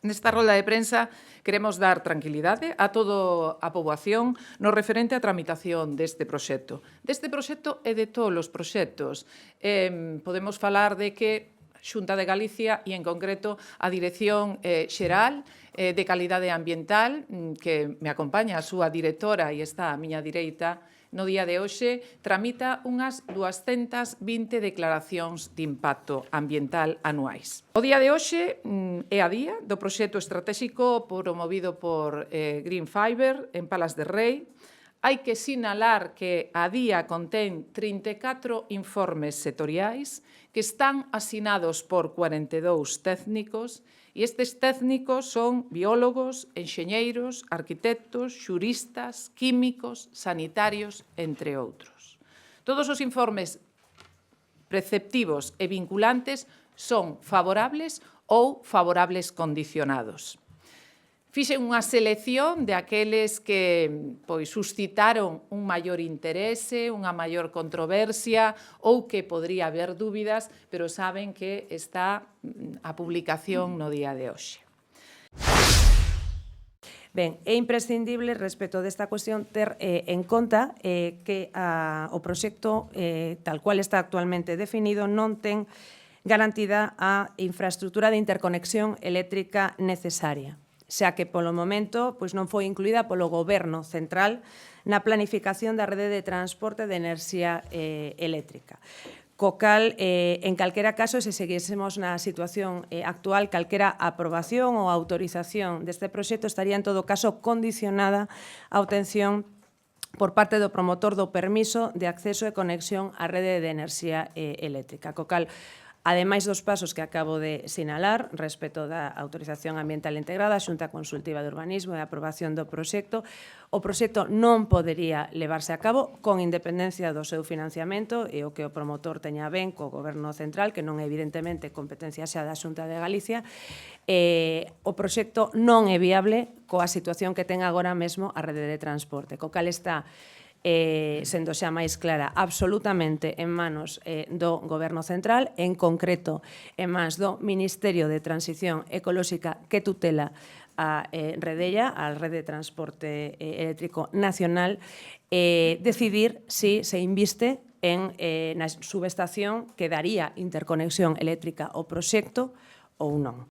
Nesta rolda de prensa queremos dar tranquilidade a toda a poboación no referente á tramitación deste proxecto. Deste proxecto e de todos os proxectos. Podemos falar de que Xunta de Galicia e, en concreto, a Dirección Xeral de Calidade Ambiental, que me acompaña a súa directora e está á miña direita, no día de hoxe tramita unhas 220 declaracións de impacto ambiental anuais. O día de hoxe é a día do proxecto estratégico promovido por Green Fiber en Palas de Rei. Hai que sinalar que a día contén 34 informes sectoriais que están asinados por 42 técnicos e estes técnicos son biólogos, enxeñeiros, arquitectos, xuristas, químicos, sanitarios, entre outros. Todos os informes preceptivos e vinculantes son favorables ou favorables condicionados. Fixen unha selección de aqueles que suscitaron un maior interese, unha maior controversia ou que podría haber dúbidas, pero saben que está a publicación no día de hoxe. Ben, é imprescindible respecto desta cuestión ter en conta que o proxecto tal cual está actualmente definido non ten garantida a infraestructura de interconexión eléctrica necesaria, xa que polo momento non foi incluída polo Goberno central na planificación da rede de transporte de enerxía eléctrica. Co cal, en calquera caso, se seguésemos na situación actual, calquera aprobación ou autorización deste proxecto estaría en todo caso condicionada á obtención por parte do promotor do permiso de acceso e conexión á rede de enerxía eléctrica. Co cal, ademais dos pasos que acabo de sinalar respecto da autorización ambiental integrada, a Xunta Consultiva de Urbanismo e a aprobación do proxecto, o proxecto non podería levarse a cabo con independencia do seu financiamento e o que o promotor teña ben co Goberno central, que non é evidentemente competencia xa da Xunta de Galicia. O proxecto non é viable coa situación que ten agora mesmo a rede de transporte, co cal está sendo xa máis clara, absolutamente en manos do Goberno central, en concreto en mans do Ministerio de Transición Ecolóxica que tutela a Redella, a Rede de Transporte Eléctrico Nacional, decidir si se inviste na subestación que daría interconexión eléctrica ao proxecto ou non.